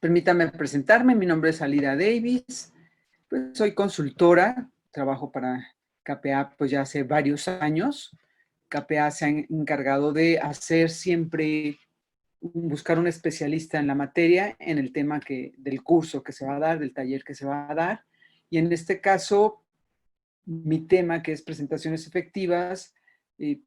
Permítame presentarme, mi nombre es Alida Davis, pues soy consultora, trabajo para KPA pues ya hace varios años. KPA se ha encargado de hacer siempre, buscar un especialista en la materia, en el tema del curso que se va a dar, del taller que se va a dar. Y en este caso, mi tema que es presentaciones efectivas,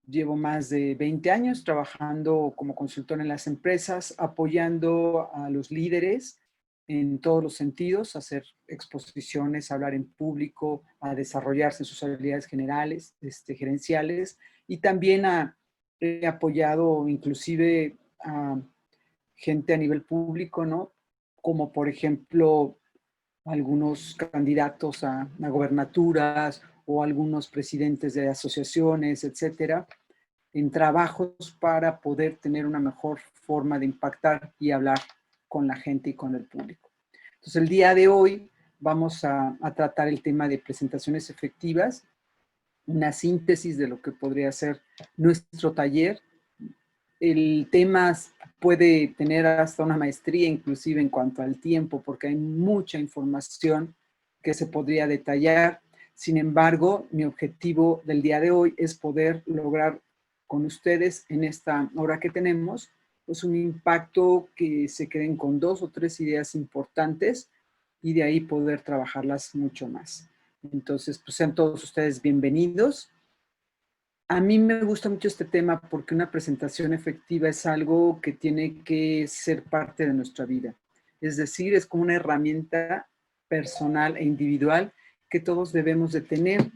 llevo más de 20 años trabajando como consultor en las empresas, apoyando a los líderes en todos los sentidos, a hacer exposiciones, a hablar en público, a desarrollarse en sus habilidades generales, gerenciales, y también he apoyado inclusive a gente a nivel público, ¿no? Como por ejemplo algunos candidatos a gobernaturas o algunos presidentes de asociaciones, etcétera, en trabajos para poder tener una mejor forma de impactar y hablar con la gente y con el público. Entonces, el día de hoy vamos a tratar el tema de presentaciones efectivas, una síntesis de lo que podría ser nuestro taller. El tema puede tener hasta una maestría, inclusive en cuanto al tiempo, porque hay mucha información que se podría detallar. Sin embargo, mi objetivo del día de hoy es poder lograr con ustedes en esta hora que tenemos, pues un impacto que se queden con 2 o 3 ideas importantes y de ahí poder trabajarlas mucho más. Entonces, pues sean todos ustedes bienvenidos. A mí me gusta mucho este tema porque una presentación efectiva es algo que tiene que ser parte de nuestra vida. Es decir, es como una herramienta personal e individual que todos debemos de tener,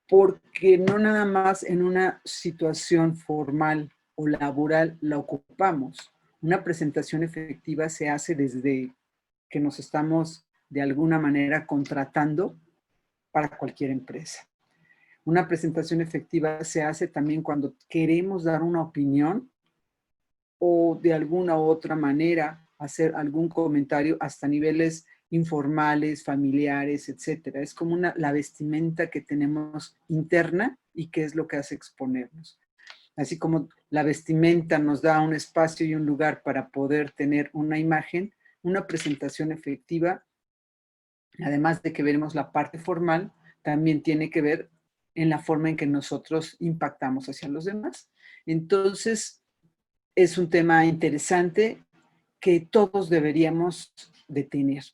porque no nada más en una situación formal o laboral la ocupamos. Una presentación efectiva se hace desde que nos estamos de alguna manera contratando para cualquier empresa. Una presentación efectiva se hace también cuando queremos dar una opinión o de alguna u otra manera hacer algún comentario hasta niveles informales, familiares, etcétera. Es como la vestimenta que tenemos interna y que es lo que hace exponernos. Así como la vestimenta nos da un espacio y un lugar para poder tener una imagen, una presentación efectiva, además de que veremos la parte formal, también tiene que ver en la forma en que nosotros impactamos hacia los demás. Entonces, es un tema interesante que todos deberíamos de tener.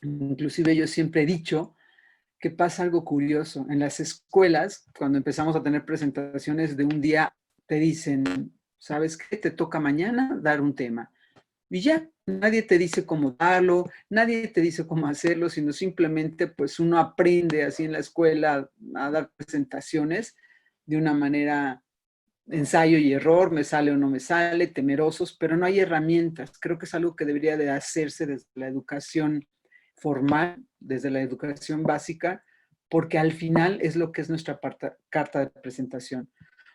Inclusive yo siempre he dicho que pasa algo curioso. En las escuelas, cuando empezamos a tener presentaciones de un día, te dicen, ¿sabes qué? Te toca mañana dar un tema. Y ya, nadie te dice cómo darlo, nadie te dice cómo hacerlo, sino simplemente pues uno aprende así en la escuela a dar presentaciones de una manera ensayo y error, me sale o no me sale, temerosos, pero no hay herramientas. Creo que es algo que debería de hacerse desde la educación formal, desde la educación básica, porque al final es lo que es nuestra carta de presentación.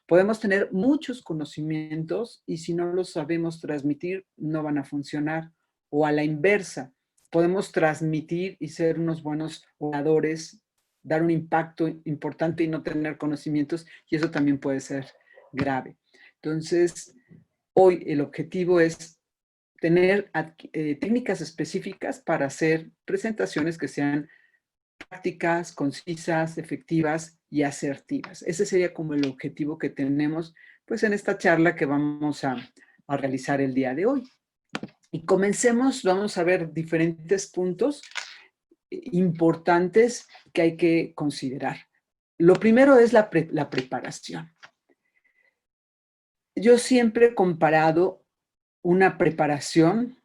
Podemos tener muchos conocimientos y si no los sabemos transmitir, no van a funcionar. O a la inversa, podemos transmitir y ser unos buenos oradores, dar un impacto importante y no tener conocimientos, y eso también puede ser grave. Entonces, hoy el objetivo es tener técnicas específicas para hacer presentaciones que sean prácticas, concisas, efectivas y asertivas. Ese sería como el objetivo que tenemos pues en esta charla que vamos a realizar el día de hoy. Y comencemos, vamos a ver diferentes puntos importantes que hay que considerar. Lo primero es la preparación. Yo siempre he comparado una preparación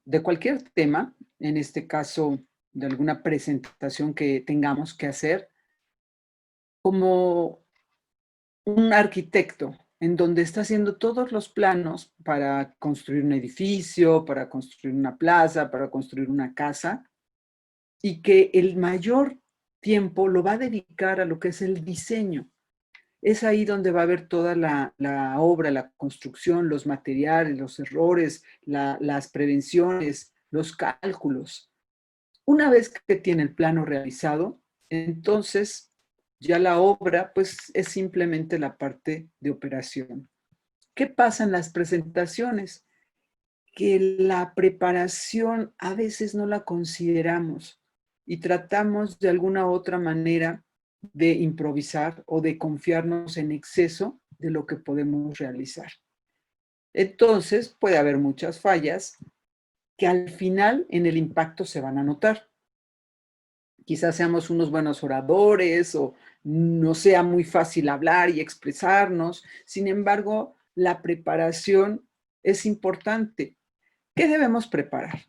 de cualquier tema, en este caso de alguna presentación que tengamos que hacer, como un arquitecto en donde está haciendo todos los planos para construir un edificio, para construir una plaza, para construir una casa, y que el mayor tiempo lo va a dedicar a lo que es el diseño. Es ahí donde va a haber toda la obra, la construcción, los materiales, los errores, las prevenciones, los cálculos. Una vez que tiene el plano realizado, entonces ya la obra pues es simplemente la parte de operación. ¿Qué pasa en las presentaciones? que la preparación a veces no la consideramos y tratamos de alguna otra manera de improvisar o de confiarnos en exceso de lo que podemos realizar. Entonces puede haber muchas fallas que al final en el impacto se van a notar. Quizás seamos unos buenos oradores o no sea muy fácil hablar y expresarnos. Sin embargo, la preparación es importante. ¿Qué debemos preparar?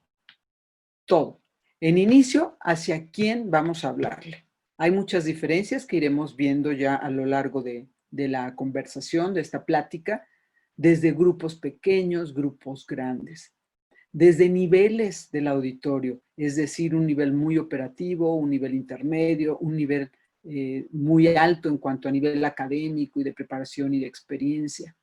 Todo. En inicio, ¿hacia quién vamos a hablarle? Hay muchas diferencias que iremos viendo ya a lo largo de la conversación, de esta plática, desde grupos pequeños, grupos grandes, desde niveles del auditorio, es decir, un nivel muy operativo, un nivel intermedio, un nivel muy alto en cuanto a nivel académico y de preparación y de experiencia.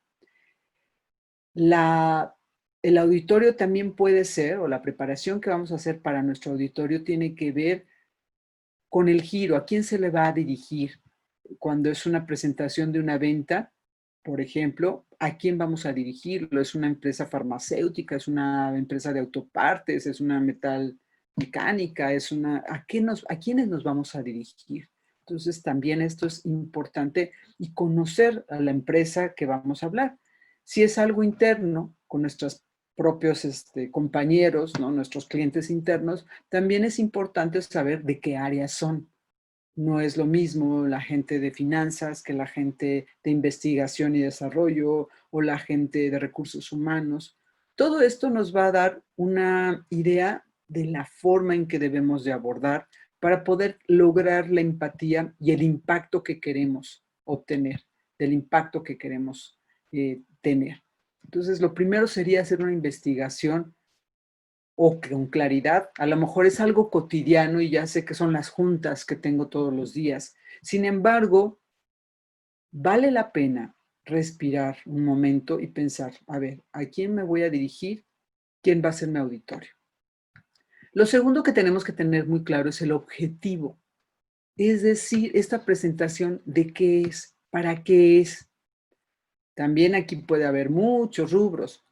El auditorio también puede ser, o la preparación que vamos a hacer para nuestro auditorio tiene que ver con el giro, a quién se le va a dirigir. Cuando es una presentación de una venta, por ejemplo, ¿a quién vamos a dirigirlo? ¿Es una empresa farmacéutica? ¿Es una empresa de autopartes? ¿Es una metal mecánica? ¿A quiénes nos vamos a dirigir? Entonces, también esto es importante y conocer a la empresa que vamos a hablar. Si es algo interno, con nuestros propios compañeros, ¿no? Nuestros clientes internos, también es importante saber de qué áreas son. No es lo mismo la gente de finanzas que la gente de investigación y desarrollo o la gente de recursos humanos. Todo esto nos va a dar una idea de la forma en que debemos de abordar para poder lograr la empatía y el impacto que queremos obtener, del impacto que queremos tener. Entonces, lo primero sería hacer una investigación o con claridad. A lo mejor es algo cotidiano y ya sé que son las juntas que tengo todos los días. Sin embargo, vale la pena respirar un momento y pensar, a ver, ¿a quién me voy a dirigir? ¿Quién va a ser mi auditorio? Lo segundo que tenemos que tener muy claro es el objetivo. Es decir, esta presentación de qué es, para qué es. También aquí puede haber muchos rubros.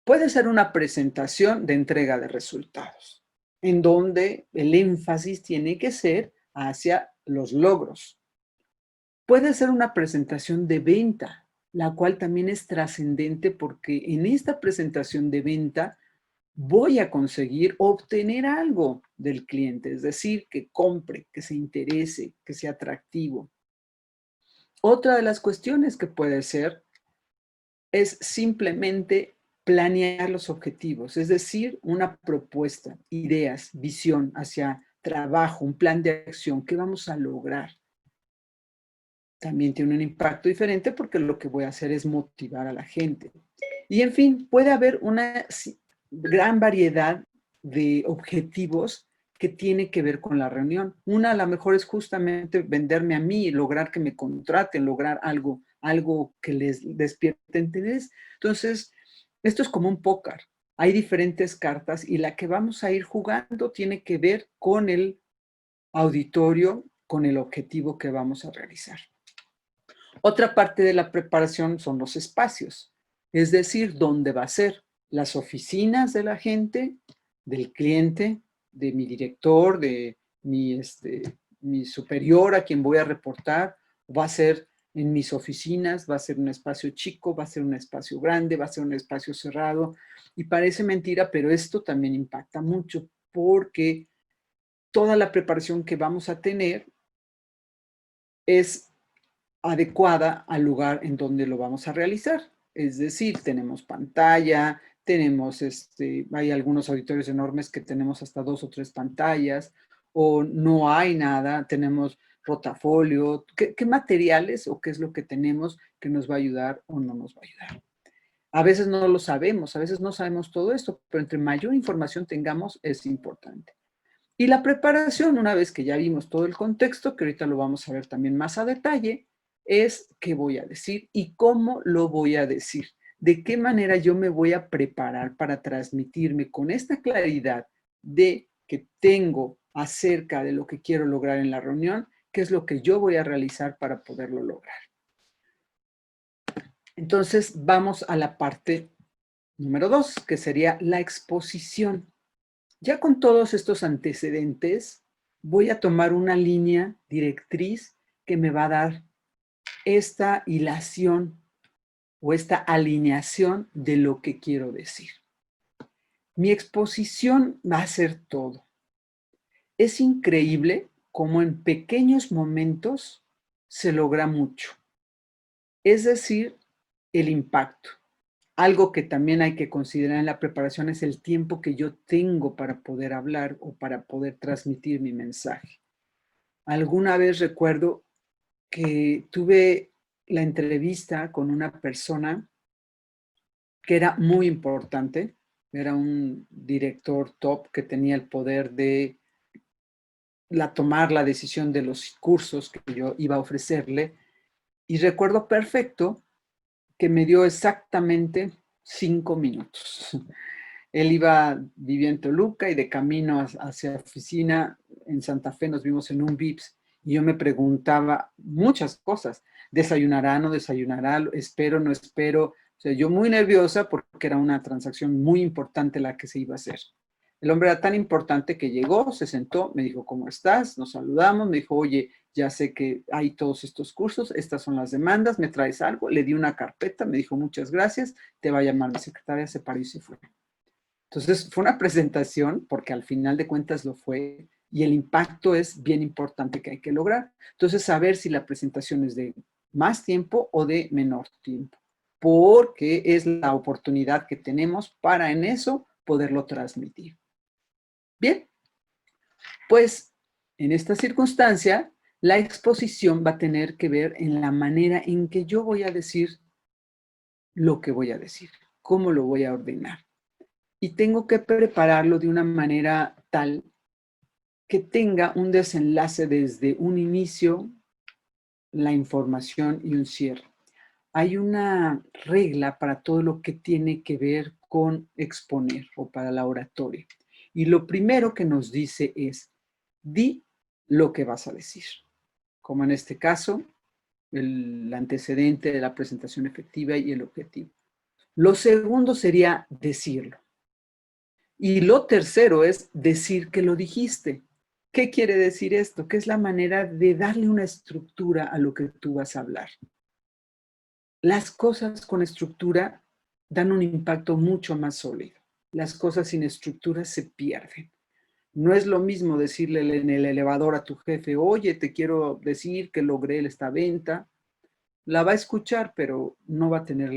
Puede ser una presentación de entrega de resultados, en donde el énfasis tiene que ser hacia los logros. Puede ser una presentación de venta, la cual también es trascendente porque en esta presentación de venta voy a conseguir obtener algo del cliente, es decir, que compre, que se interese, que sea atractivo. Otra de las cuestiones que puede ser es simplemente planear los objetivos, es decir, una propuesta, ideas, visión hacia trabajo, un plan de acción, ¿qué vamos a lograr? También tiene un impacto diferente porque lo que voy a hacer es motivar a la gente. Y en fin, puede haber una gran variedad de objetivos que tiene que ver con la reunión. Una a lo mejor es justamente venderme a mí, lograr que me contraten, lograr algo que les despierte interés. Entonces, esto es como un póker. Hay diferentes cartas y la que vamos a ir jugando tiene que ver con el auditorio, con el objetivo que vamos a realizar. Otra parte de la preparación son los espacios, es decir, dónde va a ser las oficinas de la gente, del cliente, de mi director, de mi superior a quien voy a reportar, va a ser en mis oficinas, va a ser un espacio chico, va a ser un espacio grande, va a ser un espacio cerrado. Y parece mentira, pero esto también impacta mucho porque toda la preparación que vamos a tener es adecuada al lugar en donde lo vamos a realizar. Es decir, tenemos pantalla, hay algunos auditorios enormes que tenemos hasta 2 o 3 pantallas, o no hay nada, tenemos rotafolio. ¿Qué materiales o qué es lo que tenemos que nos va a ayudar o no nos va a ayudar? A veces no lo sabemos, a veces no sabemos todo esto, pero entre mayor información tengamos es importante. Y la preparación, una vez que ya vimos todo el contexto, que ahorita lo vamos a ver también más a detalle, es qué voy a decir y cómo lo voy a decir. De qué manera yo me voy a preparar para transmitirme con esta claridad de que tengo acerca de lo que quiero lograr en la reunión, qué es lo que yo voy a realizar para poderlo lograr. Entonces, vamos a la parte Número 2, que sería la exposición. Ya con todos estos antecedentes, voy a tomar una línea directriz que me va a dar esta hilación o esta alineación de lo que quiero decir. Mi exposición va a ser todo. Es increíble cómo en pequeños momentos se logra mucho. Es decir, el impacto. Algo que también hay que considerar en la preparación es el tiempo que yo tengo para poder hablar o para poder transmitir mi mensaje. Alguna vez recuerdo que tuve la entrevista con una persona que era muy importante, era un director top que tenía el poder de tomar la decisión de los cursos que yo iba a ofrecerle, y recuerdo perfecto que me dio exactamente 5 minutos. Él vivía en Toluca y de camino hacia la oficina en Santa Fe nos vimos en un Vips y yo me preguntaba muchas cosas. ¿Desayunará, no desayunará? ¿Espero, no espero? O sea, yo muy nerviosa porque era una transacción muy importante la que se iba a hacer. El hombre era tan importante que llegó, se sentó, me dijo, ¿cómo estás? Nos saludamos, me dijo, oye, ya sé que hay todos estos cursos, estas son las demandas, ¿me traes algo? Le di una carpeta, me dijo, muchas gracias, te va a llamar mi secretaria, se paró y se fue. Entonces, fue una presentación, porque al final de cuentas lo fue, y el impacto es bien importante que hay que lograr. Entonces, saber si la presentación es de más tiempo o de menor tiempo, porque es la oportunidad que tenemos para en eso poderlo transmitir. Bien, pues en esta circunstancia, la exposición va a tener que ver en la manera en que yo voy a decir lo que voy a decir, cómo lo voy a ordenar. Y tengo que prepararlo de una manera tal que tenga un desenlace desde un inicio, la información y un cierre. Hay una regla para todo lo que tiene que ver con exponer o para la oratoria. Y lo primero que nos dice es, di lo que vas a decir. Como en este caso, el antecedente de la presentación efectiva y el objetivo. Lo segundo sería decirlo. Y lo tercero es decir que lo dijiste. ¿Qué quiere decir esto? Que es la manera de darle una estructura a lo que tú vas a hablar. Las cosas con estructura dan un impacto mucho más sólido. Las cosas sin estructura se pierden. No es lo mismo decirle en el elevador a tu jefe, oye, te quiero decir que logré esta venta. La va a escuchar, pero no va a tener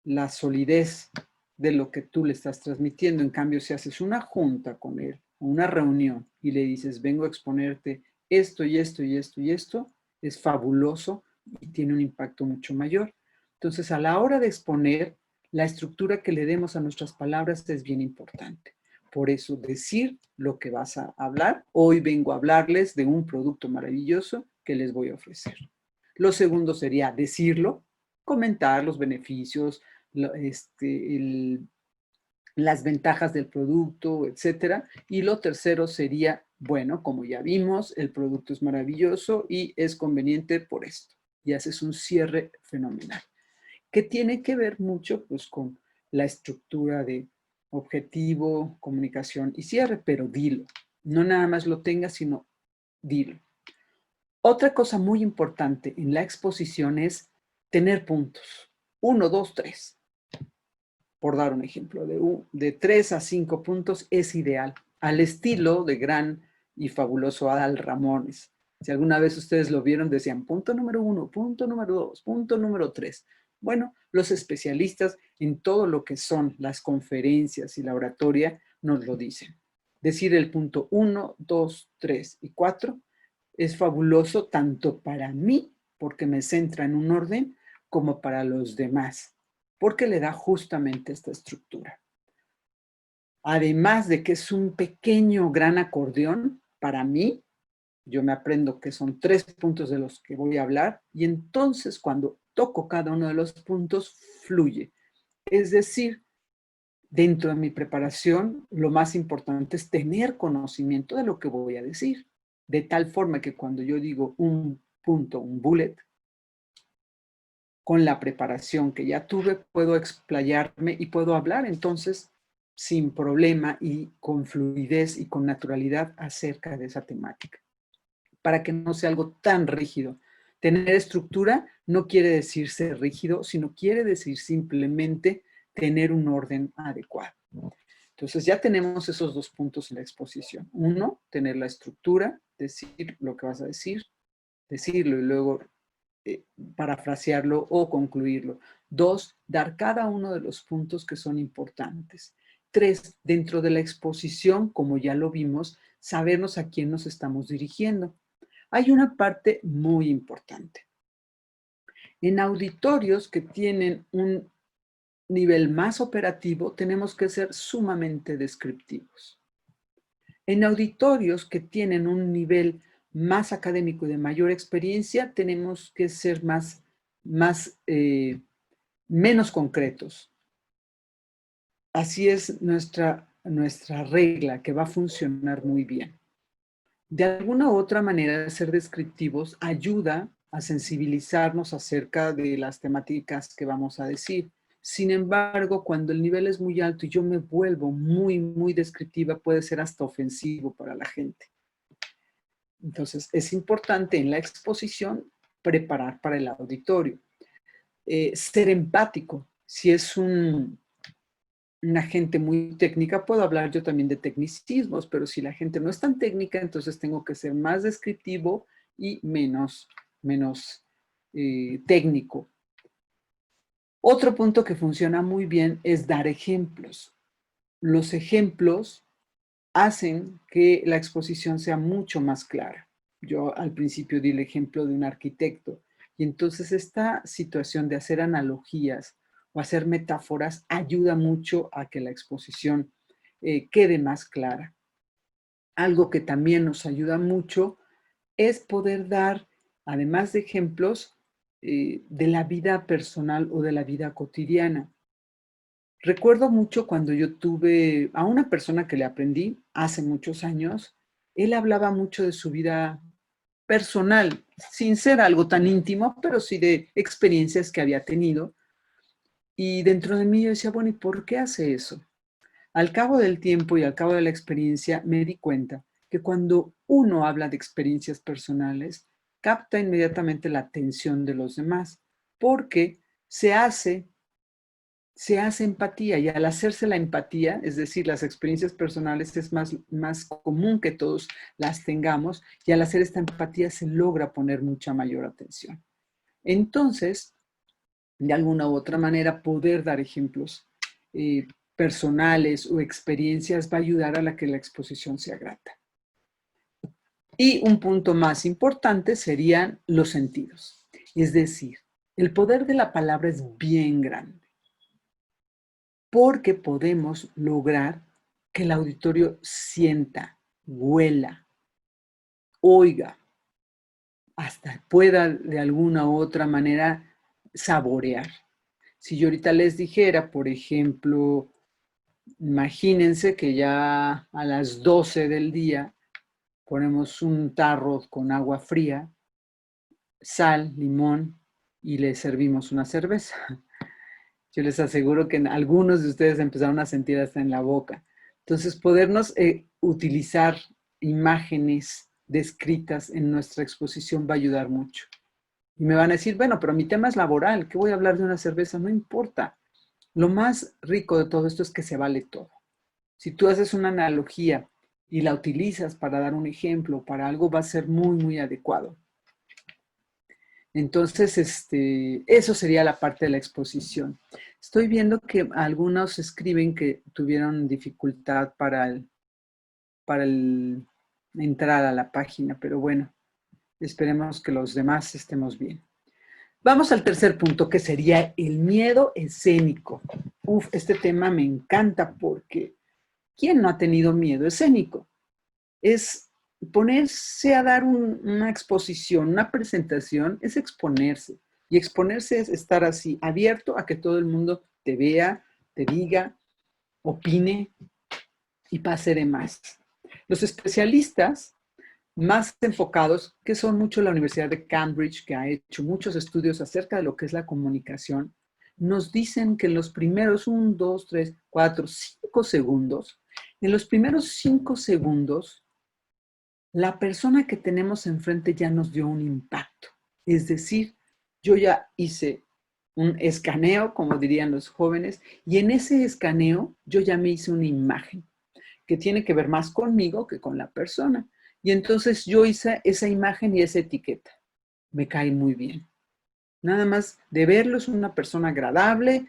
la solidez de lo que tú le estás transmitiendo. En cambio, si haces una junta con él, una reunión, y le dices, vengo a exponerte esto y esto y esto y esto, es fabuloso y tiene un impacto mucho mayor. Entonces, a la hora de exponer, la estructura que le demos a nuestras palabras es bien importante. Por eso, decir lo que vas a hablar. Hoy vengo a hablarles de un producto maravilloso que les voy a ofrecer. Lo segundo sería decirlo, comentar los beneficios, las ventajas del producto, etcétera. Y lo tercero sería, bueno, como ya vimos, el producto es maravilloso y es conveniente por esto. Y haces un cierre fenomenal, que tiene que ver mucho pues con la estructura de objetivo, comunicación y cierre, pero dilo. No nada más lo tengas, sino dilo. Otra cosa muy importante en la exposición es tener puntos. 1, 2, 3. Por dar un ejemplo, de 3 a 5 puntos es ideal, al estilo de gran y fabuloso Adal Ramones. Si alguna vez ustedes lo vieron, decían punto número 1, punto número 2, punto número 3. Bueno, los especialistas en todo lo que son las conferencias y la oratoria nos lo dicen. Decir el punto 1, 2, 3 y 4 es fabuloso tanto para mí, porque me centra en un orden, como para los demás, porque le da justamente esta estructura. Además de que es un pequeño gran acordeón, para mí, yo me aprendo que son 3 puntos de los que voy a hablar, y entonces cuando toco cada uno de los puntos, fluye. Es decir, dentro de mi preparación, lo más importante es tener conocimiento de lo que voy a decir, de tal forma que cuando yo digo un punto, un bullet, con la preparación que ya tuve, puedo explayarme y puedo hablar entonces sin problema y con fluidez y con naturalidad acerca de esa temática, para que no sea algo tan rígido. Tener estructura no quiere decir ser rígido, sino quiere decir simplemente tener un orden adecuado. Entonces ya tenemos esos dos puntos en la exposición. Uno, tener la estructura, decir lo que vas a decir, decirlo y luego parafrasearlo o concluirlo. Dos, dar cada uno de los puntos que son importantes. Tres, dentro de la exposición, como ya lo vimos, sabernos a quién nos estamos dirigiendo. Hay una parte muy importante. En auditorios que tienen un nivel más operativo, tenemos que ser sumamente descriptivos. En auditorios que tienen un nivel más académico y de mayor experiencia, tenemos que ser menos concretos. Así es nuestra regla, que va a funcionar muy bien. De alguna u otra manera, ser descriptivos ayuda a sensibilizarnos acerca de las temáticas que vamos a decir. Sin embargo, cuando el nivel es muy alto y yo me vuelvo muy descriptiva, puede ser hasta ofensivo para la gente. Entonces, es importante en la exposición preparar para el auditorio. Ser empático. Si es una gente muy técnica, puedo hablar yo también de tecnicismos, pero si la gente no es tan técnica, entonces tengo que ser más descriptivo y menos técnico. Otro punto que funciona muy bien es dar ejemplos. Los ejemplos hacen que la exposición sea mucho más clara. Yo al principio di el ejemplo de un arquitecto y entonces esta situación de hacer analogías o hacer metáforas ayuda mucho a que la exposición quede más clara. Algo que también nos ayuda mucho es poder dar, además de ejemplos, de la vida personal o de la vida cotidiana. Recuerdo mucho cuando yo tuve a una persona que le aprendí hace muchos años, él hablaba mucho de su vida personal, sin ser algo tan íntimo, pero sí de experiencias que había tenido. Y dentro de mí yo decía, bueno, ¿y por qué hace eso? Al cabo del tiempo y al cabo de la experiencia me di cuenta que cuando uno habla de experiencias personales, capta inmediatamente la atención de los demás, porque se hace empatía y al hacerse la empatía, es decir, las experiencias personales es más común que todos las tengamos y al hacer esta empatía se logra poner mucha mayor atención. Entonces, de alguna u otra manera, poder dar ejemplos personales o experiencias va a ayudar a que la exposición sea grata. Y un punto más importante serían los sentidos. Es decir, el poder de la palabra es bien grande, porque podemos lograr que el auditorio sienta, huela, oiga, hasta pueda de alguna u otra manera saborear. Si yo ahorita les dijera, por ejemplo, imagínense que ya a las 12 del día ponemos un tarro con agua fría, sal, limón y le servimos una cerveza. Yo les aseguro que algunos de ustedes empezaron a sentir hasta en la boca. Entonces, podernos utilizar imágenes descritas en nuestra exposición va a ayudar mucho. Y me van a decir, bueno, pero mi tema es laboral, ¿qué voy a hablar de una cerveza? No importa. Lo más rico de todo esto es que se vale todo. Si tú haces una analogía y la utilizas para dar un ejemplo, para algo, va a ser muy adecuado. Entonces, eso sería la parte de la exposición. Estoy viendo que algunos escriben que tuvieron dificultad para entrar a la página, pero bueno, esperemos que los demás estemos bien. Vamos al tercer punto, que sería el miedo escénico. Este tema me encanta porque ¿quién no ha tenido miedo escénico? Es ponerse a dar una exposición, una presentación, es exponerse. Y exponerse es estar así, abierto a que todo el mundo te vea, te diga, opine y pase de más. Los especialistas más enfocados, que son mucho la Universidad de Cambridge, que ha hecho muchos estudios acerca de lo que es la comunicación, nos dicen que en los primeros 1, 2, 3, 4, 5 segundos, en los primeros 5 segundos, la persona que tenemos enfrente ya nos dio un impacto. Es decir, yo ya hice un escaneo, como dirían los jóvenes, y en ese escaneo yo ya me hice una imagen que tiene que ver más conmigo que con la persona. Y entonces yo hice esa imagen y esa etiqueta. Me cae muy bien. Nada más de verlo es una persona agradable,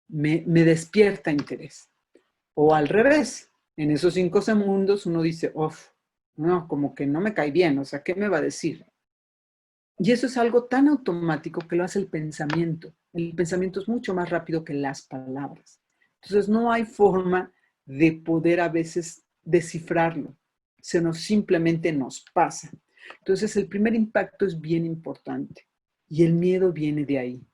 me despierta interés. O al revés, en esos 5 segundos uno dice, uff, no, como que no me cae bien, o sea, ¿qué me va a decir? Y eso es algo tan automático que lo hace el pensamiento. El pensamiento es mucho más rápido que las palabras. Entonces no hay forma de poder a veces descifrarlo, sino simplemente nos pasa. Entonces el primer impacto es bien importante y el miedo viene de ahí.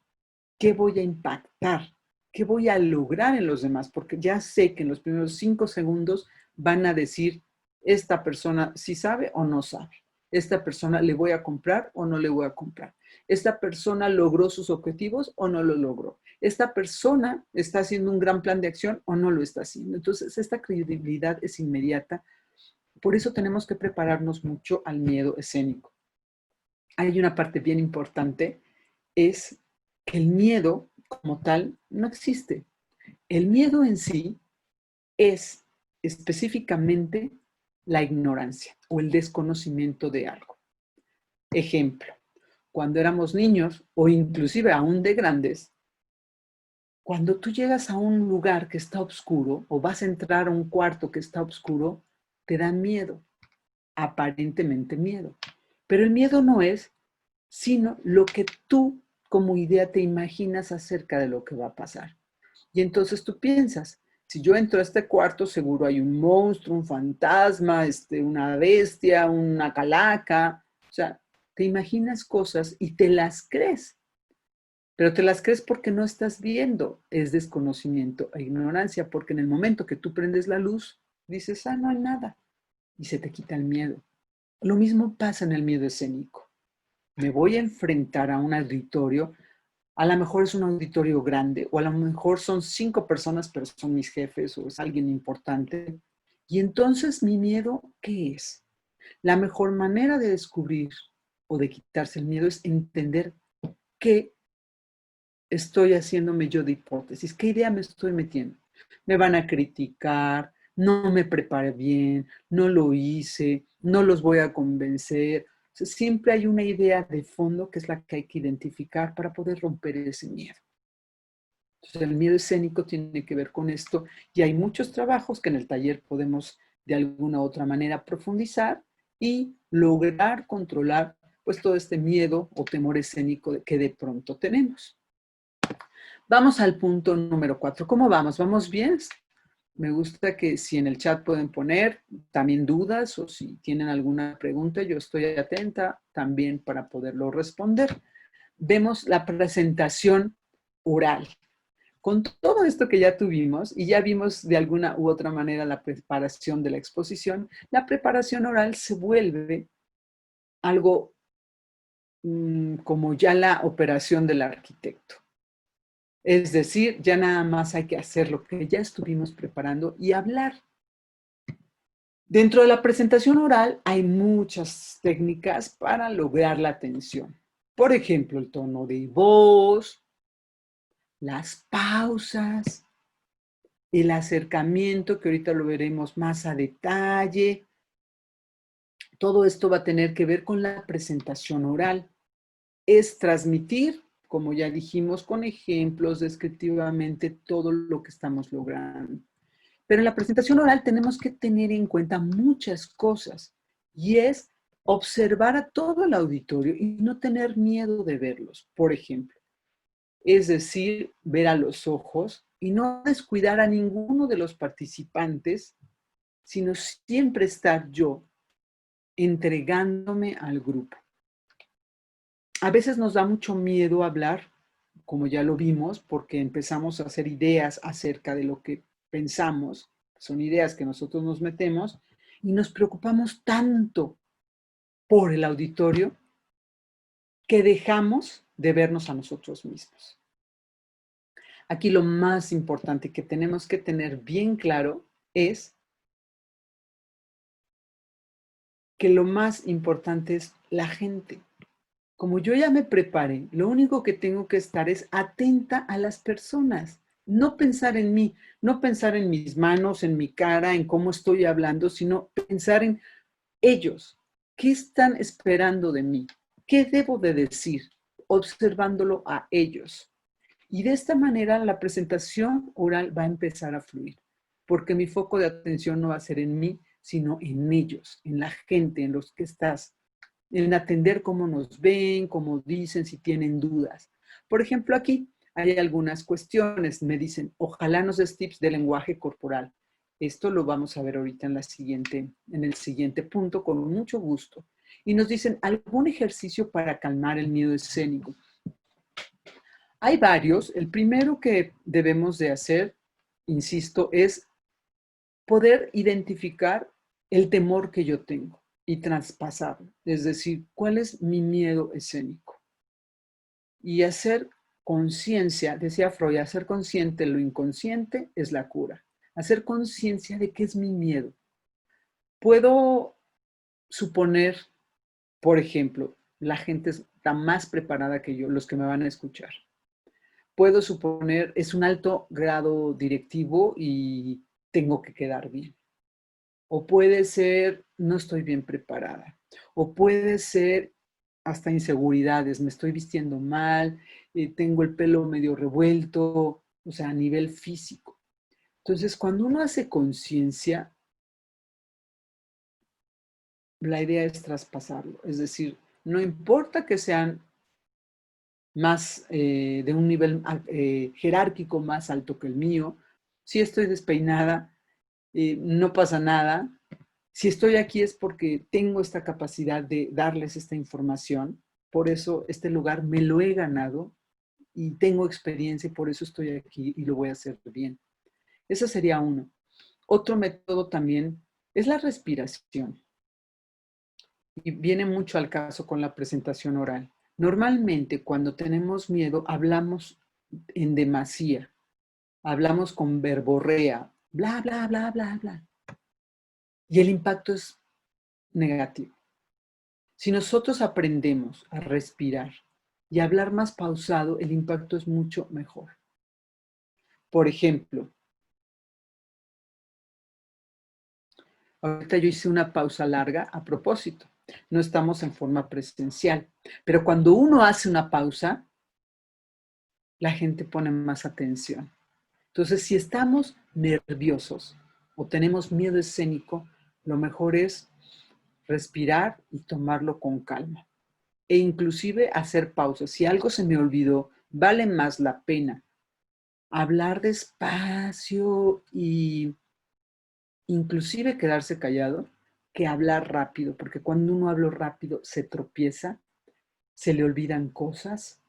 ¿Qué voy a impactar? ¿Qué voy a lograr en los demás? Porque ya sé que en los primeros 5 segundos van a decir, esta persona sí sabe o no sabe. Esta persona le voy a comprar o no le voy a comprar. Esta persona logró sus objetivos o no lo logró. Esta persona está haciendo un gran plan de acción o no lo está haciendo. Entonces, esta credibilidad es inmediata. Por eso tenemos que prepararnos mucho al miedo escénico. Hay una parte bien importante, es que el miedo como tal no existe. El miedo en sí es específicamente la ignorancia o el desconocimiento de algo. Ejemplo, cuando éramos niños o inclusive aún de grandes, cuando tú llegas a un lugar que está oscuro o vas a entrar a un cuarto que está oscuro, te da miedo, aparentemente miedo. Pero el miedo no es sino lo que tú como idea te imaginas acerca de lo que va a pasar. Y entonces tú piensas, si yo entro a este cuarto, seguro hay un monstruo, un fantasma, una bestia, una calaca. O sea, te imaginas cosas y te las crees. Pero te las crees porque no estás viendo. Es desconocimiento e ignorancia, porque en el momento que tú prendes la luz, dices, no hay nada. Y se te quita el miedo. Lo mismo pasa en el miedo escénico. Me voy a enfrentar a un auditorio, a lo mejor es un auditorio grande, o a lo mejor son 5 personas, pero son mis jefes, o es alguien importante. Y entonces mi miedo, ¿qué es? La mejor manera de descubrir o de quitarse el miedo es entender qué estoy haciéndome yo de hipótesis, qué idea me estoy metiendo. Me van a criticar, no me preparé bien, no lo hice, no los voy a convencer. O sea, siempre hay una idea de fondo que es la que hay que identificar para poder romper ese miedo. Entonces, el miedo escénico tiene que ver con esto y hay muchos trabajos que en el taller podemos de alguna u otra manera profundizar y lograr controlar pues todo este miedo o temor escénico que de pronto tenemos. Vamos al punto número 4. ¿Cómo vamos? ¿Vamos bien? Me gusta que si en el chat pueden poner también dudas o si tienen alguna pregunta, yo estoy atenta también para poderlo responder. Vemos la presentación oral. Con todo esto que ya tuvimos y ya vimos de alguna u otra manera la preparación de la exposición, la preparación oral se vuelve algo como ya la operación del arquitecto. Es decir, ya nada más hay que hacer lo que ya estuvimos preparando y hablar. Dentro de la presentación oral hay muchas técnicas para lograr la atención. Por ejemplo, el tono de voz, las pausas, el acercamiento, que ahorita lo veremos más a detalle. Todo esto va a tener que ver con la presentación oral. Es transmitir, como ya dijimos, con ejemplos, descriptivamente, todo lo que estamos logrando. Pero en la presentación oral tenemos que tener en cuenta muchas cosas y es observar a todo el auditorio y no tener miedo de verlos, por ejemplo. Es decir, ver a los ojos y no descuidar a ninguno de los participantes, sino siempre estar yo entregándome al grupo. A veces nos da mucho miedo hablar, como ya lo vimos, porque empezamos a hacer ideas acerca de lo que pensamos, son ideas que nosotros nos metemos y nos preocupamos tanto por el auditorio que dejamos de vernos a nosotros mismos. Aquí lo más importante que tenemos que tener bien claro es que lo más importante es la gente. Como yo ya me preparé, lo único que tengo que estar es atenta a las personas, no pensar en mí, no pensar en mis manos, en mi cara, en cómo estoy hablando, sino pensar en ellos. ¿Qué están esperando de mí? ¿Qué debo de decir? Observándolo a ellos. Y de esta manera la presentación oral va a empezar a fluir, porque mi foco de atención no va a ser en mí, sino en ellos, en la gente, en los que estás, en atender cómo nos ven, cómo dicen, si tienen dudas. Por ejemplo, aquí hay algunas cuestiones. Me dicen, ojalá nos des tips de lenguaje corporal. Esto lo vamos a ver ahorita en el siguiente punto, con mucho gusto. Y nos dicen, ¿algún ejercicio para calmar el miedo escénico? Hay varios. El primero que debemos de hacer, insisto, es poder identificar el temor que yo tengo y traspasarlo. Es decir, ¿cuál es mi miedo escénico? Y hacer conciencia, decía Freud, hacer consciente lo inconsciente es la cura. Hacer conciencia de qué es mi miedo. Puedo suponer, por ejemplo, la gente está más preparada que yo, los que me van a escuchar. Puedo suponer, es un alto grado directivo y tengo que quedar bien. O puede ser, no estoy bien preparada. O puede ser hasta inseguridades, me estoy vistiendo mal, tengo el pelo medio revuelto, o sea, a nivel físico. Entonces, cuando uno hace conciencia, la idea es traspasarlo. Es decir, no importa que sean más de un nivel jerárquico más alto que el mío, si estoy despeinada, no pasa nada. Si estoy aquí es porque tengo esta capacidad de darles esta información, por eso este lugar me lo he ganado y tengo experiencia y por eso estoy aquí y lo voy a hacer bien. Ese sería uno. Otro método también es la respiración y viene mucho al caso con la presentación oral. Normalmente cuando tenemos miedo hablamos en demasía, hablamos con verborrea, bla, bla, bla, bla, bla. Y el impacto es negativo. Si nosotros aprendemos a respirar y a hablar más pausado, el impacto es mucho mejor. Por ejemplo, ahorita yo hice una pausa larga a propósito. No estamos en forma presencial, pero cuando uno hace una pausa, la gente pone más atención. Entonces, si estamos nerviosos o tenemos miedo escénico, lo mejor es respirar y tomarlo con calma. E inclusive hacer pausas. Si algo se me olvidó, vale más la pena hablar despacio y inclusive quedarse callado que hablar rápido, porque cuando uno habla rápido se tropieza, se le olvidan cosas,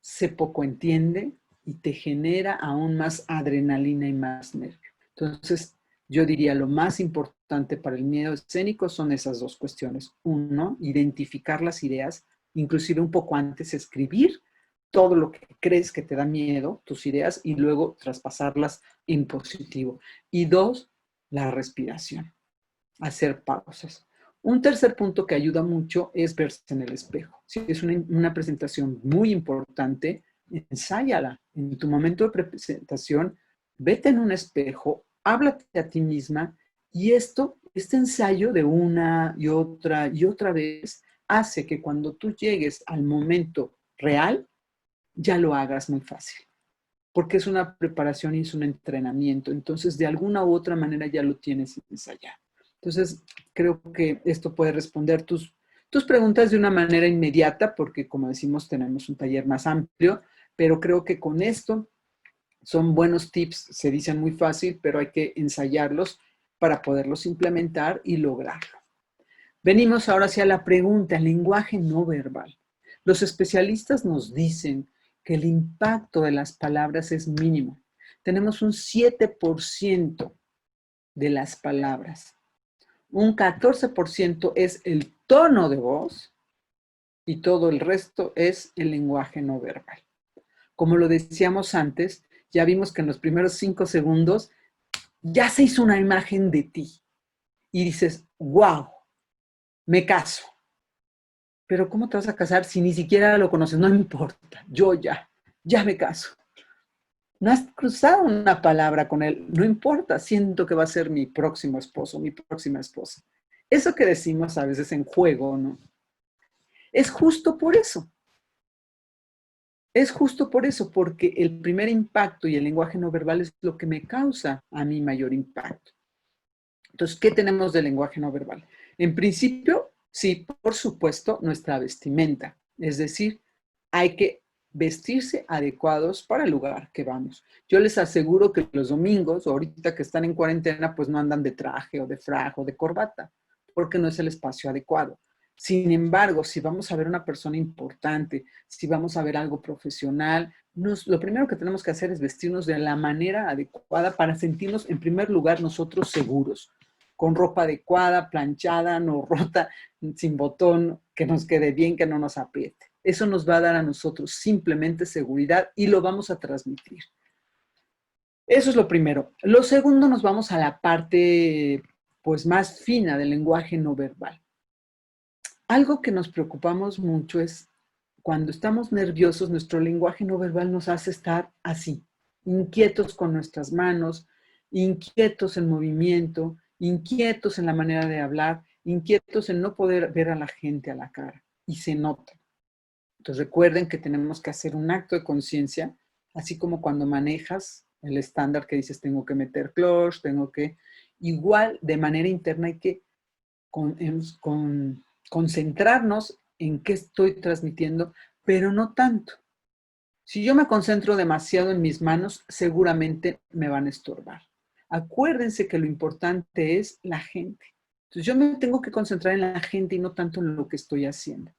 se poco entiende y te genera aún más adrenalina y más nervio. Entonces, yo diría lo más importante para el miedo escénico son esas dos cuestiones. Uno, identificar las ideas, inclusive un poco antes escribir todo lo que crees que te da miedo, tus ideas, y luego traspasarlas en positivo. Y dos, la respiración, hacer pausas. Un tercer punto que ayuda mucho es verse en el espejo. Si es una presentación muy importante, ensáyala. En tu momento de presentación, vete en un espejo, háblate a ti misma y este ensayo de una y otra vez hace que cuando tú llegues al momento real, ya lo hagas muy fácil, porque es una preparación y es un entrenamiento. Entonces, de alguna u otra manera ya lo tienes ensayado. Entonces, creo que esto puede responder tus preguntas de una manera inmediata, porque como decimos, tenemos un taller más amplio, pero creo que con esto son buenos tips, se dicen muy fácil, pero hay que ensayarlos para poderlos implementar y lograrlo. Venimos ahora hacia la pregunta, el lenguaje no verbal. Los especialistas nos dicen que el impacto de las palabras es mínimo. Tenemos un 7% de las palabras. Un 14% es el tono de voz y todo el resto es el lenguaje no verbal. Como lo decíamos antes, ya vimos que en los primeros 5 segundos ya se hizo una imagen de ti y dices, wow, me caso. Pero ¿cómo te vas a casar si ni siquiera lo conoces? No importa, yo ya me caso. No has cruzado una palabra con él, no importa, siento que va a ser mi próximo esposo, mi próxima esposa. Eso que decimos a veces en juego, ¿no? Es justo por eso. Es justo por eso, porque el primer impacto y el lenguaje no verbal es lo que me causa a mí mayor impacto. Entonces, ¿qué tenemos del lenguaje no verbal? En principio, sí, por supuesto, nuestra vestimenta. Es decir, hay que vestirse adecuados para el lugar que vamos. Yo les aseguro que los domingos, ahorita que están en cuarentena, pues no andan de traje o de frac o de corbata, porque no es el espacio adecuado. Sin embargo, si vamos a ver una persona importante, si vamos a ver algo profesional, lo primero que tenemos que hacer es vestirnos de la manera adecuada para sentirnos, en primer lugar, nosotros seguros, con ropa adecuada, planchada, no rota, sin botón, que nos quede bien, que no nos apriete. Eso nos va a dar a nosotros simplemente seguridad y lo vamos a transmitir. Eso es lo primero. Lo segundo, nos vamos a la parte pues más fina del lenguaje no verbal. Algo que nos preocupamos mucho es cuando estamos nerviosos, nuestro lenguaje no verbal nos hace estar así, inquietos con nuestras manos, inquietos en movimiento, inquietos en la manera de hablar, inquietos en no poder ver a la gente a la cara. Y se nota. Entonces recuerden que tenemos que hacer un acto de conciencia, así como cuando manejas el estándar que dices tengo que meter clutch, tengo que, igual de manera interna hay que concentrarnos en qué estoy transmitiendo, pero no tanto. Si yo me concentro demasiado en mis manos, seguramente me van a estorbar. Acuérdense que lo importante es la gente. Entonces yo me tengo que concentrar en la gente y no tanto en lo que estoy haciendo.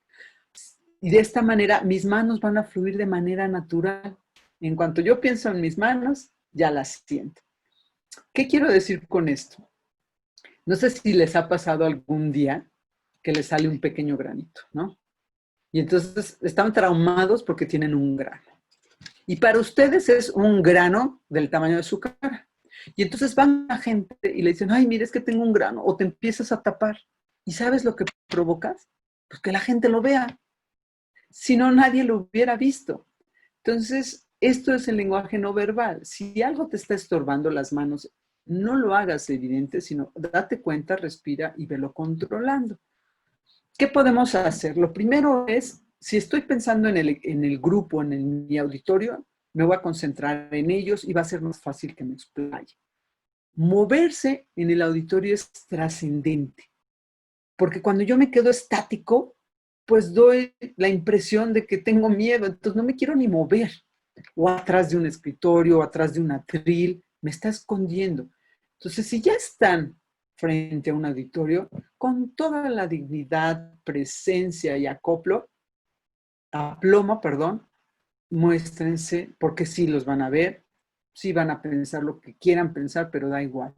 Y de esta manera mis manos van a fluir de manera natural. En cuanto yo pienso en mis manos, ya las siento. ¿Qué quiero decir con esto? No sé si les ha pasado algún día que les sale un pequeño granito, ¿no? Y entonces están traumados porque tienen un grano. Y para ustedes es un grano del tamaño de su cara. Y entonces van a gente y le dicen, ay, mire, es que tengo un grano, o te empiezas a tapar. ¿Y sabes lo que provocas? Pues que la gente lo vea. Si no, nadie lo hubiera visto. Entonces, esto es el lenguaje no verbal. Si algo te está estorbando las manos, no lo hagas evidente, sino date cuenta, respira y velo controlando. ¿Qué podemos hacer? Lo primero es, si estoy pensando en el grupo, mi auditorio, me voy a concentrar en ellos y va a ser más fácil que me explaye. Moverse en el auditorio es trascendente, porque cuando yo me quedo estático, pues doy la impresión de que tengo miedo, entonces no me quiero ni mover, o atrás de un escritorio, o atrás de un atril, me está escondiendo. Entonces, si ya están frente a un auditorio, con toda la dignidad, presencia y aplomo, muéstrense, porque sí los van a ver, sí van a pensar lo que quieran pensar, pero da igual.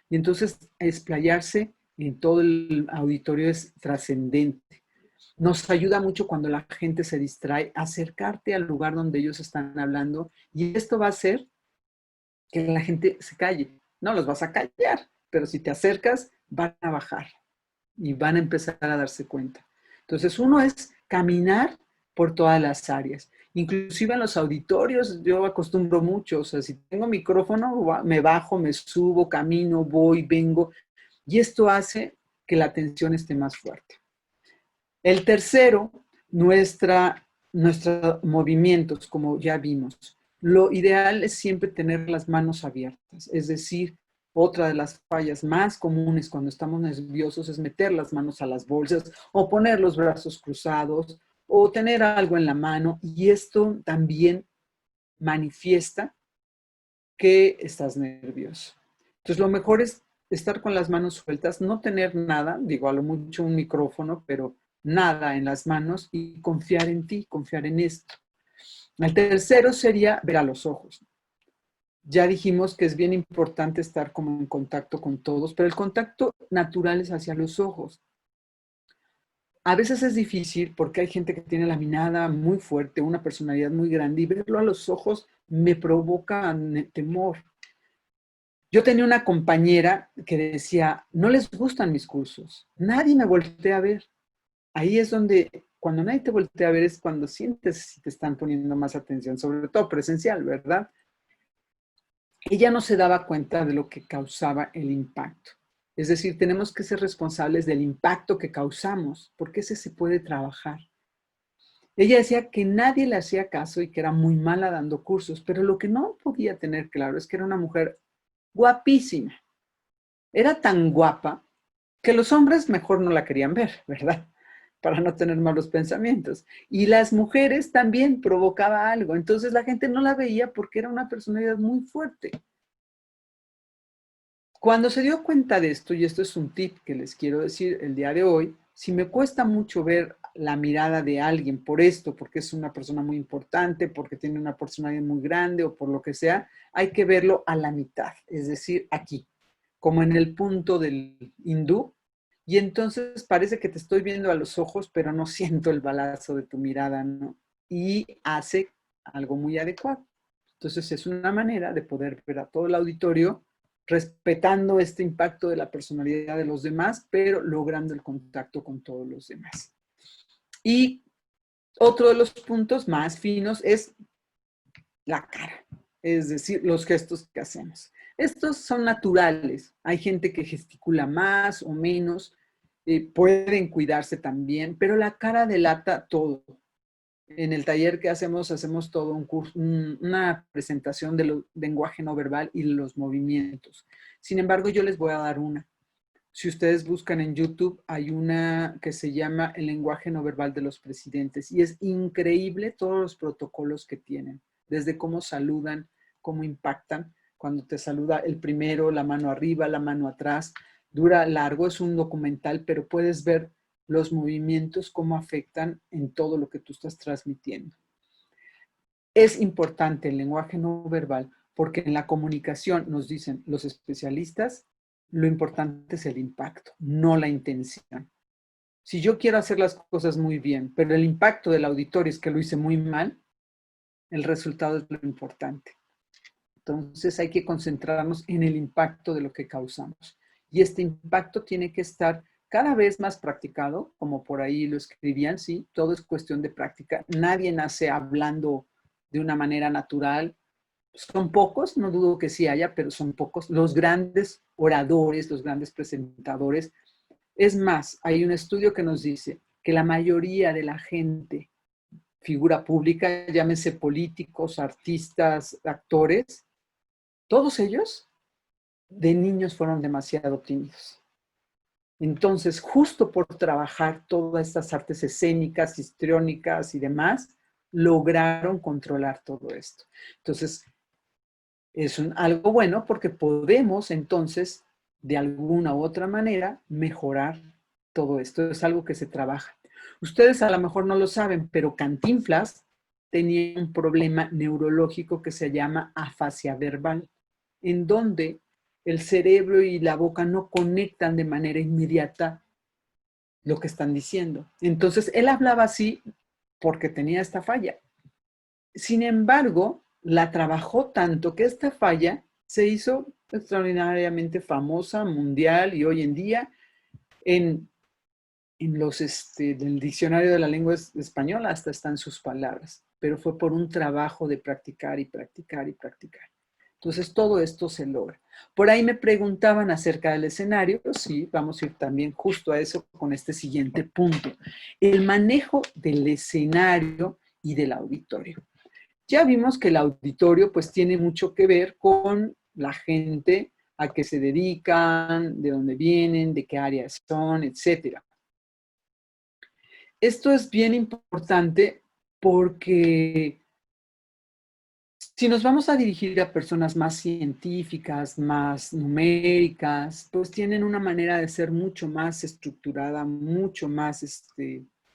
Y entonces explayarse en todo el auditorio es trascendente. Nos ayuda mucho cuando la gente se distrae, acercarte al lugar donde ellos están hablando, y esto va a hacer que la gente se calle. No los vas a callar, pero si te acercas, van a bajar y van a empezar a darse cuenta. Entonces, uno es caminar por todas las áreas. Inclusive en los auditorios yo acostumbro mucho, o sea, si tengo micrófono, me bajo, me subo, camino, voy, vengo, y esto hace que la atención esté más fuerte. El tercero, nuestros movimientos, como ya vimos. Lo ideal es siempre tener las manos abiertas, es decir, otra de las fallas más comunes cuando estamos nerviosos es meter las manos a las bolsas o poner los brazos cruzados o tener algo en la mano, y esto también manifiesta que estás nervioso. Entonces, lo mejor es estar con las manos sueltas, no tener nada, digo, a lo mucho un micrófono, pero nada en las manos, y confiar en ti, confiar en esto. El tercero sería ver a los ojos. Ya dijimos que es bien importante estar como en contacto con todos, pero el contacto natural es hacia los ojos. A veces es difícil porque hay gente que tiene la mirada muy fuerte, una personalidad muy grande, y verlo a los ojos me provoca temor. Yo tenía una compañera que decía, no les gustan mis cursos, nadie me voltea a ver. Ahí es donde, cuando nadie te voltea a ver, es cuando sientes si te están poniendo más atención, sobre todo presencial, ¿verdad? Ella no se daba cuenta de lo que causaba el impacto. Es decir, tenemos que ser responsables del impacto que causamos, porque ese se puede trabajar. Ella decía que nadie le hacía caso y que era muy mala dando cursos, pero lo que no podía tener claro es que era una mujer guapísima. Era tan guapa que los hombres mejor no la querían ver, ¿verdad? Para no tener malos pensamientos. Y las mujeres también provocaba algo. Entonces la gente no la veía porque era una personalidad muy fuerte. Cuando se dio cuenta de esto, y esto es un tip que les quiero decir el día de hoy, si me cuesta mucho ver la mirada de alguien por esto, porque es una persona muy importante, porque tiene una personalidad muy grande o por lo que sea, hay que verlo a la mitad, es decir, aquí, como en el punto del hindú, y entonces parece que te estoy viendo a los ojos, pero no siento el balazo de tu mirada, ¿no? Y hace algo muy adecuado. Entonces es una manera de poder ver a todo el auditorio respetando este impacto de la personalidad de los demás, pero logrando el contacto con todos los demás. Y otro de los puntos más finos es la cara, es decir, los gestos que hacemos. Estos son naturales. Hay gente que gesticula más o menos, pueden cuidarse también, pero la cara delata todo. En el taller que hacemos todo un curso, una presentación del lenguaje no verbal y los movimientos. Sin embargo, yo les voy a dar una. Si ustedes buscan en YouTube, hay una que se llama El lenguaje no verbal de los presidentes y es increíble todos los protocolos que tienen, desde cómo saludan, cómo impactan. Cuando te saluda el primero, la mano arriba, la mano atrás, dura largo, es un documental, pero puedes ver los movimientos, cómo afectan en todo lo que tú estás transmitiendo. Es importante el lenguaje no verbal porque en la comunicación nos dicen los especialistas, lo importante es el impacto, no la intención. Si yo quiero hacer las cosas muy bien, pero el impacto del auditorio es que lo hice muy mal, el resultado es lo importante. Entonces hay que concentrarnos en el impacto de lo que causamos. Y este impacto tiene que estar cada vez más practicado, como por ahí lo escribían, sí, todo es cuestión de práctica. Nadie nace hablando de una manera natural. Son pocos, no dudo que sí haya, pero son pocos. Los grandes oradores, los grandes presentadores. Es más, hay un estudio que nos dice que la mayoría de la gente, figura pública, llámense políticos, artistas, actores, todos ellos de niños fueron demasiado tímidos. Entonces, justo por trabajar todas estas artes escénicas, histriónicas y demás, lograron controlar todo esto. Entonces, es algo bueno porque podemos entonces, de alguna u otra manera, mejorar todo esto. Es algo que se trabaja. Ustedes a lo mejor no lo saben, pero Cantinflas tenía un problema neurológico que se llama afasia verbal, en donde el cerebro y la boca no conectan de manera inmediata lo que están diciendo. Entonces, él hablaba así porque tenía esta falla. Sin embargo, la trabajó tanto que esta falla se hizo extraordinariamente famosa, mundial, y hoy en día en los del diccionario de la lengua española hasta están sus palabras, pero fue por un trabajo de practicar y practicar y practicar. Entonces todo esto se logra. Por ahí me preguntaban acerca del escenario, sí, vamos a ir también justo a eso con este siguiente punto. El manejo del escenario y del auditorio. Ya vimos que el auditorio pues tiene mucho que ver con la gente a qué se dedican, de dónde vienen, de qué áreas son, etcétera. Esto es bien importante porque si nos vamos a dirigir a personas más científicas, más numéricas, pues tienen una manera de ser mucho más estructurada, mucho más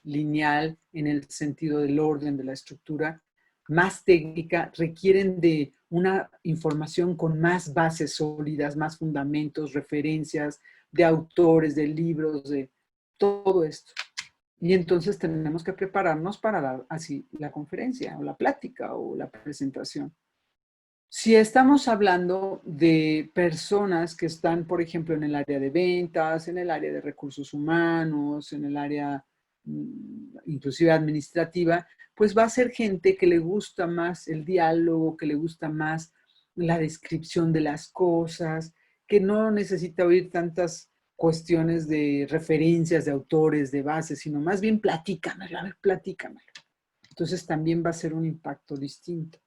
lineal en el sentido del orden de la estructura, más técnica, requieren de una información con más bases sólidas, más fundamentos, referencias de autores, de libros, de todo esto. Y entonces tenemos que prepararnos para dar así la conferencia o la plática o la presentación. Si estamos hablando de personas que están, por ejemplo, en el área de ventas, en el área de recursos humanos, en el área inclusive administrativa, pues va a ser gente que le gusta más el diálogo, que le gusta más la descripción de las cosas, que no necesita oír tantas cuestiones de referencias de autores, de bases, sino más bien platícamelo, a ver, platícamelo. Entonces también va a ser un impacto distinto.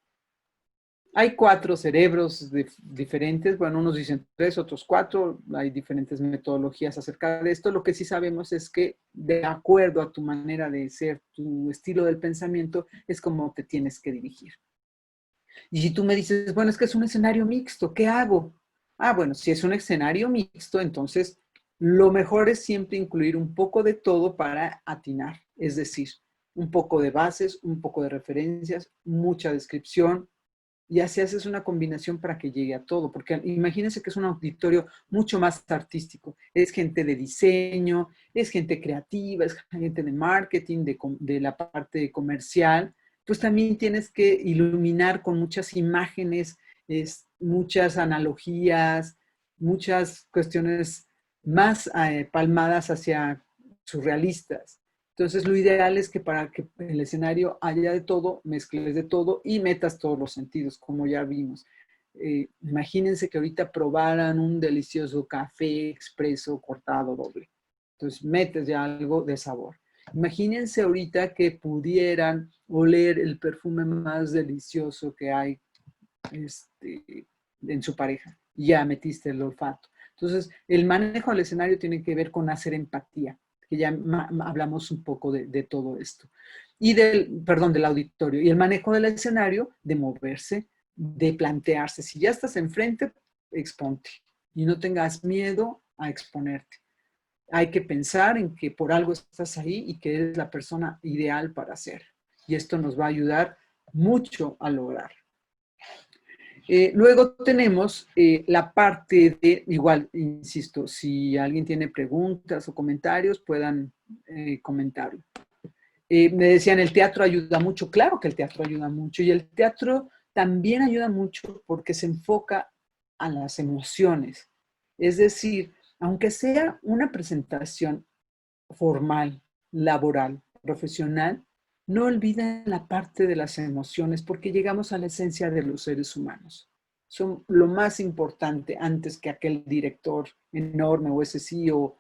Hay 4 cerebros diferentes, bueno, unos dicen 3, otros 4, hay diferentes metodologías acerca de esto. Lo que sí sabemos es que de acuerdo a tu manera de ser, tu estilo del pensamiento, es como te tienes que dirigir. Y si tú me dices, bueno, es que es un escenario mixto, ¿qué hago? Ah, bueno, si es un escenario mixto, entonces lo mejor es siempre incluir un poco de todo para atinar, es decir, un poco de bases, un poco de referencias, mucha descripción, y así haces una combinación para que llegue a todo, porque imagínense que es un auditorio mucho más artístico, es gente de diseño, es gente creativa, es gente de marketing, de la parte comercial, pues también tienes que iluminar con muchas imágenes, muchas analogías, muchas cuestiones más palmadas hacia surrealistas. Entonces, lo ideal es que para que el escenario haya de todo, mezcles de todo y metas todos los sentidos, como ya vimos. Imagínense que ahorita probaran un delicioso café expreso cortado doble. Entonces, metes ya algo de sabor. Imagínense ahorita que pudieran oler el perfume más delicioso que hay en su pareja. Ya metiste el olfato. Entonces, el manejo del escenario tiene que ver con hacer empatía, que ya hablamos un poco de todo esto. Y del auditorio. Y el manejo del escenario, de moverse, de plantearse. Si ya estás enfrente, exponte. Y no tengas miedo a exponerte. Hay que pensar en que por algo estás ahí y que eres la persona ideal para hacer. Y esto nos va a ayudar mucho a lograr. Luego tenemos la parte de, igual, insisto, si alguien tiene preguntas o comentarios, puedan comentarlo. Me decían, el teatro ayuda mucho. Claro que el teatro ayuda mucho. Y el teatro también ayuda mucho porque se enfoca a las emociones. Es decir, aunque sea una presentación formal, laboral, profesional, no olviden la parte de las emociones porque llegamos a la esencia de los seres humanos. Son lo más importante antes que aquel director enorme o ese CEO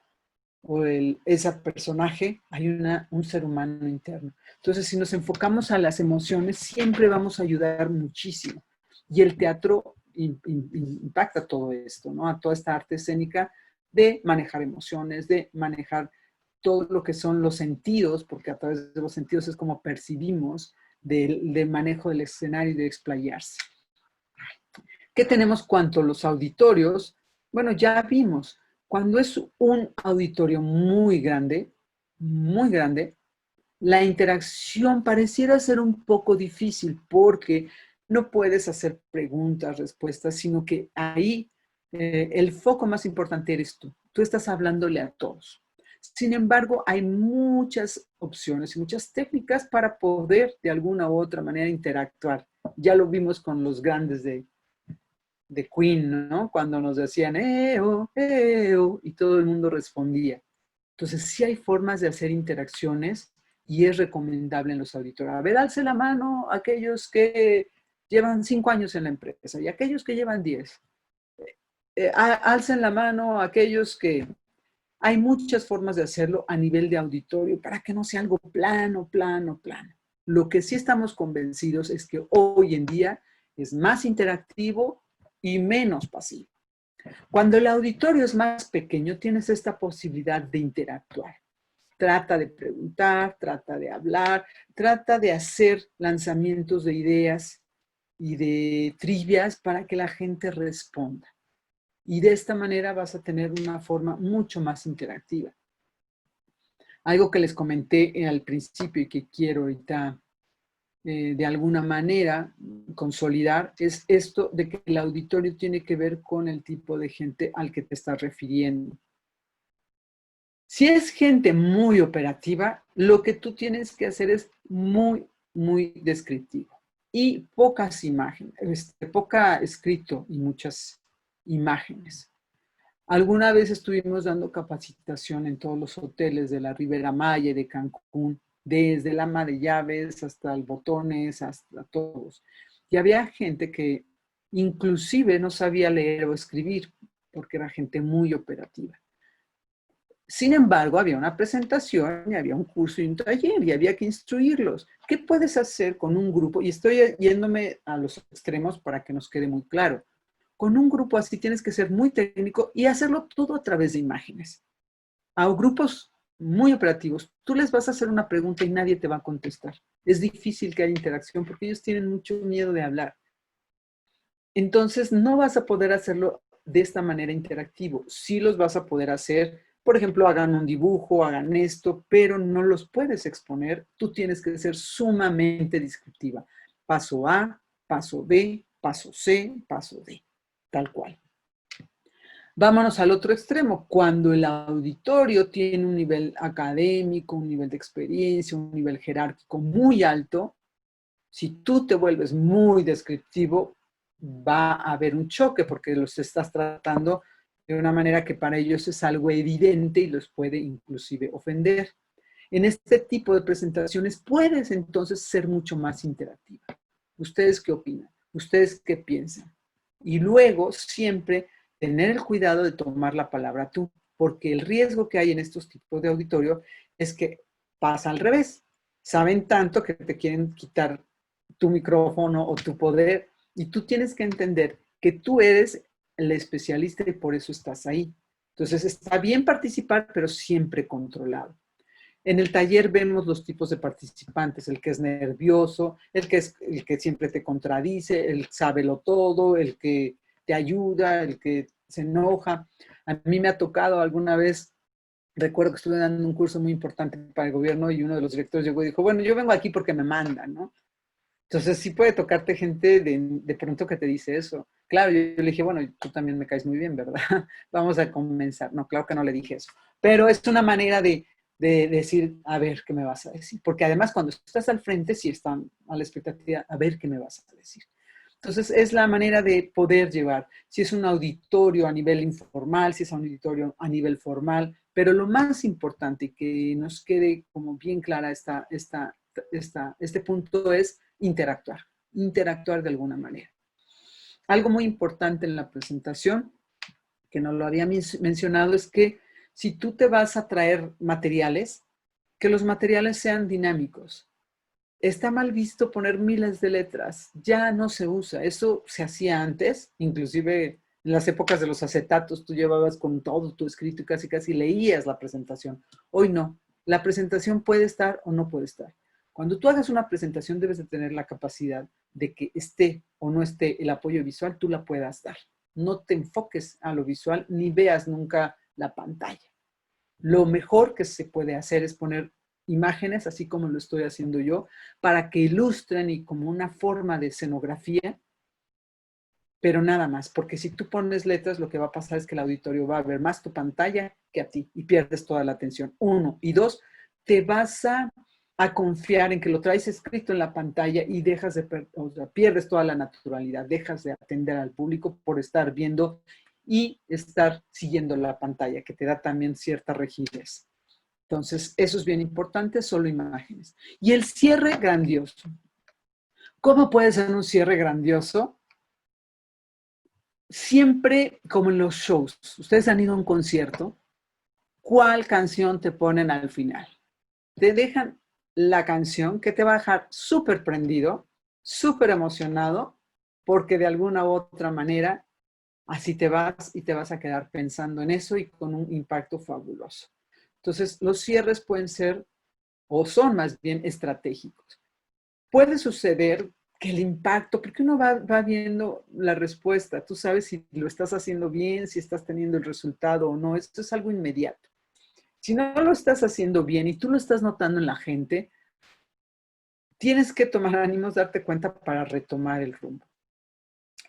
o ese personaje, hay un ser humano interno. Entonces, si nos enfocamos a las emociones, siempre vamos a ayudar muchísimo. Y el teatro impacta todo esto, ¿no? A toda esta arte escénica de manejar emociones, de manejar todo lo que son los sentidos, porque a través de los sentidos es como percibimos del manejo del escenario y de explayarse. ¿Qué tenemos cuanto a los auditorios? Bueno, ya vimos, cuando es un auditorio muy grande, la interacción pareciera ser un poco difícil porque no puedes hacer preguntas, respuestas, sino que ahí el foco más importante eres tú. Tú estás hablándole a todos. Sin embargo, hay muchas opciones y muchas técnicas para poder de alguna u otra manera interactuar. Ya lo vimos con los grandes de Queen, ¿no? Cuando nos decían, y todo el mundo respondía. Entonces, sí hay formas de hacer interacciones y es recomendable en los auditores. A ver, alce la mano aquellos que llevan 5 años en la empresa y aquellos que llevan 10. Alcen la mano aquellos que... Hay muchas formas de hacerlo a nivel de auditorio para que no sea algo plano, plano, plano. Lo que sí estamos convencidos es que hoy en día es más interactivo y menos pasivo. Cuando el auditorio es más pequeño, tienes esta posibilidad de interactuar. Trata de preguntar, trata de hablar, trata de hacer lanzamientos de ideas y de trivias para que la gente responda. Y de esta manera vas a tener una forma mucho más interactiva. Algo que les comenté al principio y que quiero ahorita de alguna manera consolidar es esto de que el auditorio tiene que ver con el tipo de gente al que te estás refiriendo. Si es gente muy operativa, lo que tú tienes que hacer es muy, muy descriptivo y pocas imágenes, poca escrito y muchas imágenes. Alguna vez estuvimos dando capacitación en todos los hoteles de la Ribera Maya y de Cancún, desde el ama de llaves hasta el botones, hasta todos. Y había gente que inclusive no sabía leer o escribir, porque era gente muy operativa. Sin embargo, había una presentación y había un curso y un taller y había que instruirlos. ¿Qué puedes hacer con un grupo? Y estoy yéndome a los extremos para que nos quede muy claro. Con un grupo así tienes que ser muy técnico y hacerlo todo a través de imágenes. A grupos muy operativos, tú les vas a hacer una pregunta y nadie te va a contestar. Es difícil que haya interacción porque ellos tienen mucho miedo de hablar. Entonces, no vas a poder hacerlo de esta manera interactivo. Sí los vas a poder hacer, por ejemplo, hagan un dibujo, hagan esto, pero no los puedes exponer. Tú tienes que ser sumamente descriptiva. Paso A, paso B, paso C, paso D, tal cual. Vámonos al otro extremo, cuando el auditorio tiene un nivel académico, un nivel de experiencia, un nivel jerárquico muy alto, si tú te vuelves muy descriptivo, va a haber un choque porque los estás tratando de una manera que para ellos es algo evidente y los puede inclusive ofender. En este tipo de presentaciones puedes entonces ser mucho más interactiva. ¿Ustedes qué opinan? ¿Ustedes qué piensan? Y luego siempre tener el cuidado de tomar la palabra tú, porque el riesgo que hay en estos tipos de auditorio es que pasa al revés. Saben tanto que te quieren quitar tu micrófono o tu poder y tú tienes que entender que tú eres el especialista y por eso estás ahí. Entonces está bien participar, pero siempre controlado. En el taller vemos los tipos de participantes, el que es nervioso, el que siempre te contradice, el sábelo todo, el que te ayuda, el que se enoja. A mí me ha tocado alguna vez, recuerdo que estuve dando un curso muy importante para el gobierno y uno de los directores llegó y dijo, bueno, yo vengo aquí porque me mandan, ¿no? Entonces sí puede tocarte gente de pronto que te dice eso. Claro, yo le dije, bueno, tú también me caes muy bien, ¿verdad? Vamos a comenzar. No, claro que no le dije eso. Pero es una manera de decir, a ver qué me vas a decir. Porque además cuando estás al frente, sí están a la expectativa, a ver qué me vas a decir. Entonces es la manera de poder llevar, si es un auditorio a nivel informal, si es un auditorio a nivel formal, pero lo más importante y que nos quede como bien clara este punto es interactuar de alguna manera. Algo muy importante en la presentación, que no lo había mencionado, es que si tú te vas a traer materiales, que los materiales sean dinámicos. Está mal visto poner miles de letras, ya no se usa, eso se hacía antes, inclusive en las épocas de los acetatos, tú llevabas con todo tu escrito y casi casi leías la presentación. Hoy no, la presentación puede estar o no puede estar. Cuando tú hagas una presentación debes de tener la capacidad de que esté o no esté el apoyo visual, tú la puedas dar. No te enfoques a lo visual ni veas nunca la pantalla. Lo mejor que se puede hacer es poner imágenes, así como lo estoy haciendo yo, para que ilustren y como una forma de escenografía, pero nada más, porque si tú pones letras, lo que va a pasar es que el auditorio va a ver más tu pantalla que a ti y pierdes toda la atención. Uno. Y dos, te vas a confiar en que lo traes escrito en la pantalla y dejas o sea, pierdes toda la naturalidad, dejas de atender al público por estar viendo y estar siguiendo la pantalla, que te da también cierta rigidez. Entonces, eso es bien importante, solo imágenes. Y el cierre grandioso. ¿Cómo puede ser un cierre grandioso? Siempre como en los shows. Ustedes han ido a un concierto. ¿Cuál canción te ponen al final? Te dejan la canción que te va a dejar súper prendido, súper emocionado, porque de alguna u otra manera así te vas y te vas a quedar pensando en eso y con un impacto fabuloso. Entonces, los cierres pueden ser o son más bien estratégicos. Puede suceder que el impacto, porque uno va viendo la respuesta, tú sabes si lo estás haciendo bien, si estás teniendo el resultado o no, esto es algo inmediato. Si no lo estás haciendo bien y tú lo estás notando en la gente, tienes que tomar ánimos, darte cuenta para retomar el rumbo.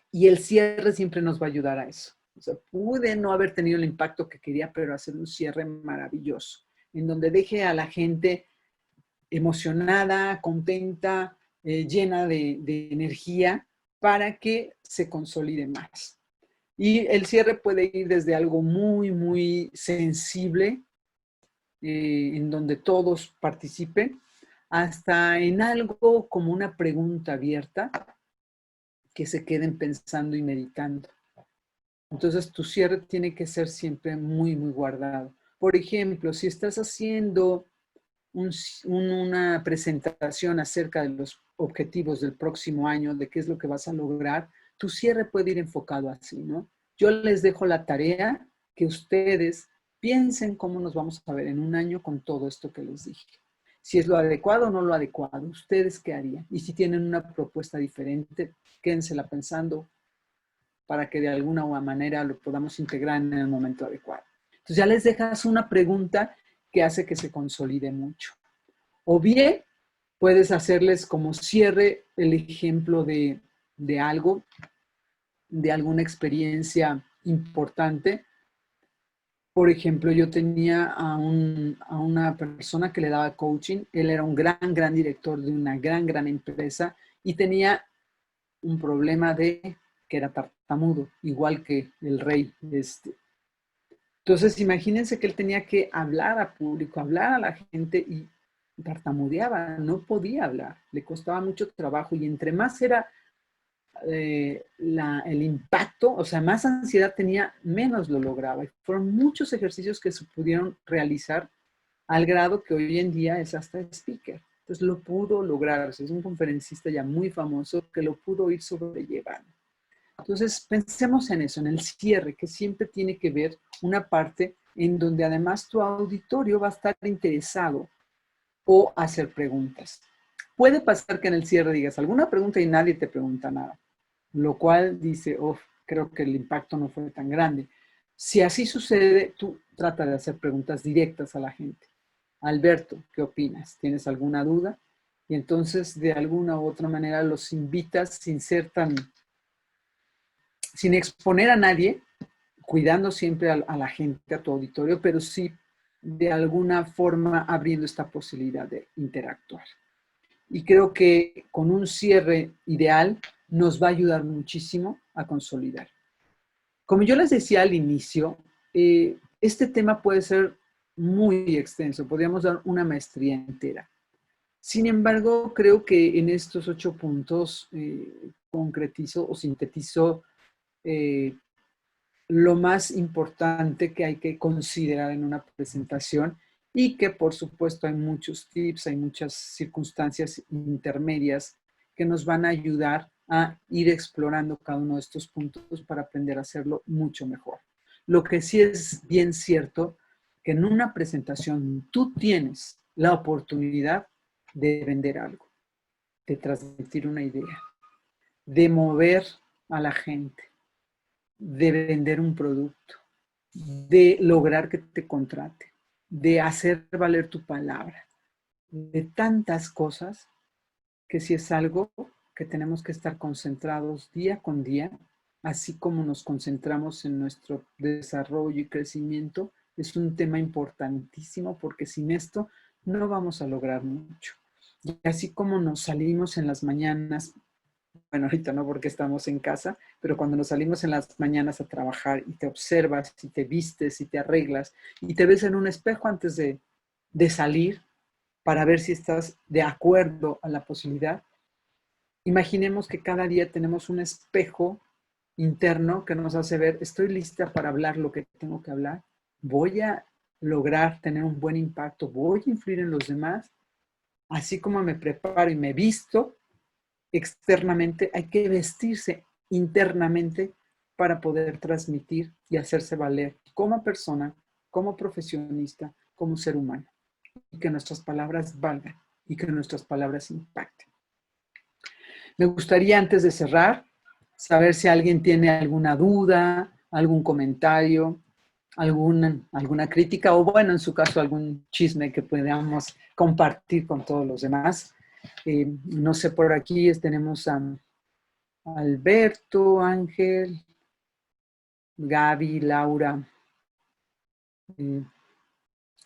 Y el cierre siempre nos va a ayudar a eso. O sea, pude no haber tenido el impacto que quería, pero hacer un cierre maravilloso, en donde deje a la gente emocionada, contenta, llena de energía para que se consolide más. Y el cierre puede ir desde algo muy, muy sensible, en donde todos participen, hasta en algo como una pregunta abierta que se queden pensando y meditando. Entonces, tu cierre tiene que ser siempre muy, muy guardado. Por ejemplo, si estás haciendo una presentación acerca de los objetivos del próximo año, de qué es lo que vas a lograr, tu cierre puede ir enfocado así, ¿no? Yo les dejo la tarea que ustedes piensen cómo nos vamos a ver en un año con todo esto que les dije. Si es lo adecuado o no lo adecuado, ¿ustedes qué harían? Y si tienen una propuesta diferente, quédensela pensando para que de alguna manera lo podamos integrar en el momento adecuado. Entonces ya les dejas una pregunta que hace que se consolide mucho. O bien puedes hacerles como cierre el ejemplo de algo, de alguna experiencia importante. Por ejemplo, yo tenía a una persona que le daba coaching. Él era un gran director de una gran empresa y tenía un problema de que era tartamudo, igual que el rey. Entonces, imagínense que él tenía que hablar a público, hablar a la gente y tartamudeaba, no podía hablar, le costaba mucho trabajo y entre más era el impacto, o sea, más ansiedad tenía, menos lo lograba. Y fueron muchos ejercicios que se pudieron realizar al grado que hoy en día es hasta speaker. Entonces lo pudo lograr, o sea, es un conferencista ya muy famoso que lo pudo ir sobrellevando. Entonces, pensemos en eso, en el cierre, que siempre tiene que ver una parte en donde además tu auditorio va a estar interesado o hacer preguntas. Puede pasar que en el cierre digas alguna pregunta y nadie te pregunta nada, lo cual dice, oh, creo que el impacto no fue tan grande. Si así sucede, tú trata de hacer preguntas directas a la gente. Alberto, ¿qué opinas? ¿Tienes alguna duda? Y entonces, de alguna u otra manera, los invitas sin exponer a nadie, cuidando siempre a la gente, a tu auditorio, pero sí de alguna forma abriendo esta posibilidad de interactuar. Y creo que con un cierre ideal nos va a ayudar muchísimo a consolidar. Como yo les decía al inicio, este tema puede ser muy extenso, podríamos dar una maestría entera. Sin embargo, creo que en estos 8 puntos concretizo o sintetizo eh, lo más importante que hay que considerar en una presentación y que por supuesto hay muchos tips, hay muchas circunstancias intermedias que nos van a ayudar a ir explorando cada uno de estos puntos para aprender a hacerlo mucho mejor. Lo que sí es bien cierto, que en una presentación tú tienes la oportunidad de vender algo, de transmitir una idea, de mover a la gente, de vender un producto, de lograr que te contrate, de hacer valer tu palabra, de tantas cosas que si es algo que tenemos que estar concentrados día con día, así como nos concentramos en nuestro desarrollo y crecimiento, es un tema importantísimo porque sin esto no vamos a lograr mucho. Y así como nos salimos en las mañanas, bueno, ahorita no porque estamos en casa, pero cuando nos salimos en las mañanas a trabajar y te observas y te vistes y te arreglas y te ves en un espejo antes de salir para ver si estás de acuerdo a la posibilidad, imaginemos que cada día tenemos un espejo interno que nos hace ver, estoy lista para hablar lo que tengo que hablar, voy a lograr tener un buen impacto, voy a influir en los demás, así como me preparo y me visto externamente, hay que vestirse internamente para poder transmitir y hacerse valer como persona, como profesionista, como ser humano. Y que nuestras palabras valgan y que nuestras palabras impacten. Me gustaría, antes de cerrar, saber si alguien tiene alguna duda, algún comentario, alguna crítica o, bueno, en su caso, algún chisme que podamos compartir con todos los demás. No sé, por aquí tenemos a Alberto, Ángel, Gaby, Laura, eh,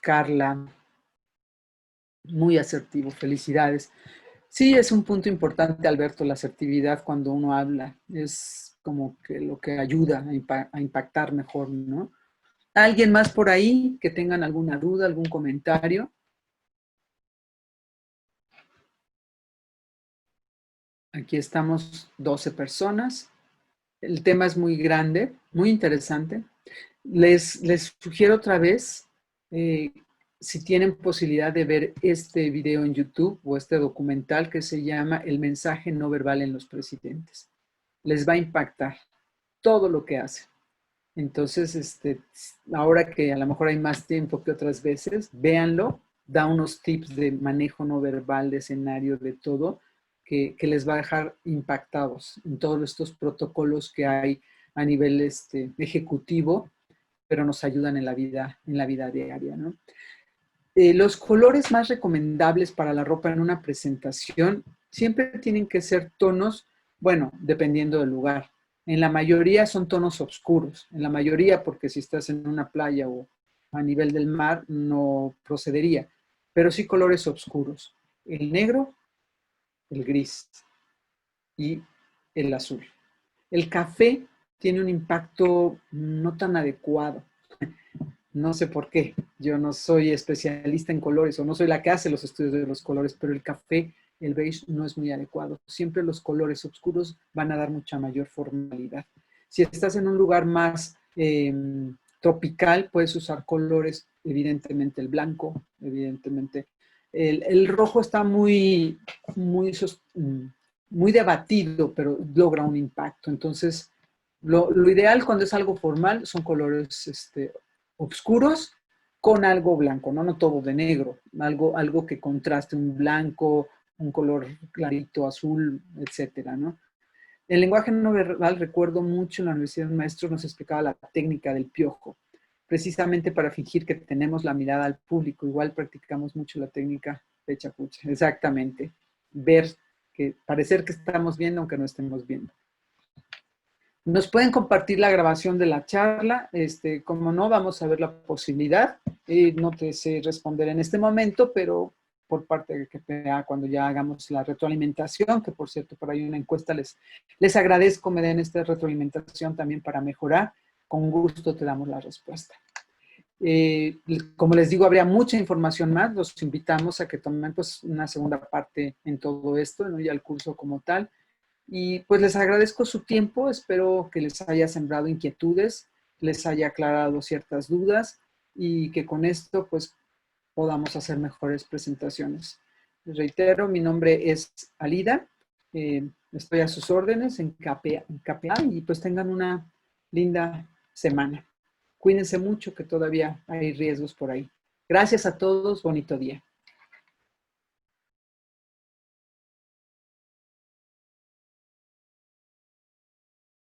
Carla, muy asertivo, felicidades. Sí, es un punto importante, Alberto, la asertividad cuando uno habla. Es como que lo que ayuda a impactar mejor, ¿no? ¿Alguien más por ahí que tengan alguna duda, algún comentario? Aquí estamos 12 personas. El tema es muy grande, muy interesante. Les sugiero otra vez, eh, si tienen posibilidad de ver este video en YouTube o este documental que se llama El mensaje no verbal en los presidentes. Les va a impactar todo lo que hacen. Entonces, ahora que a lo mejor hay más tiempo que otras veces, véanlo, da unos tips de manejo no verbal, de escenario, de todo, que les va a dejar impactados en todos estos protocolos que hay a nivel ejecutivo, pero nos ayudan en la vida diaria, ¿no? Los colores más recomendables para la ropa en una presentación siempre tienen que ser tonos, bueno, dependiendo del lugar. En la mayoría son tonos oscuros, en la mayoría porque si estás en una playa o a nivel del mar no procedería, pero sí colores oscuros. El negro, el gris y el azul. El café tiene un impacto no tan adecuado. No sé por qué. Yo no soy especialista en colores o no soy la que hace los estudios de los colores, pero el café, el beige, no es muy adecuado. Siempre los colores oscuros van a dar mucha mayor formalidad. Si estás en un lugar más tropical, puedes usar colores, evidentemente el blanco, evidentemente. El rojo está muy debatido, pero logra un impacto. Entonces, lo ideal cuando es algo formal son colores oscuros con algo blanco, ¿no? No todo de negro, algo que contraste, un blanco, un color clarito, azul, etcétera, ¿no? El lenguaje no verbal, recuerdo mucho en la universidad, un maestro nos explicaba la técnica del piojo, precisamente para fingir que tenemos la mirada al público. Igual practicamos mucho la técnica de chapucha, exactamente. Ver, parecer que estamos viendo aunque no estemos viendo. Nos pueden compartir la grabación de la charla, como no, vamos a ver la posibilidad. No te sé responder en este momento, pero por parte de KPA, cuando ya hagamos la retroalimentación, que por cierto, por ahí una encuesta, les agradezco me den esta retroalimentación también para mejorar. Con gusto te damos la respuesta. Como les digo, habría mucha información más. Los invitamos a que tomen pues, una segunda parte en todo esto, ¿no? Ya el curso como tal. Y pues les agradezco su tiempo, espero que les haya sembrado inquietudes, les haya aclarado ciertas dudas y que con esto pues podamos hacer mejores presentaciones. Les reitero, mi nombre es Alida, estoy a sus órdenes en KPA y pues tengan una linda semana. Cuídense mucho que todavía hay riesgos por ahí. Gracias a todos, bonito día.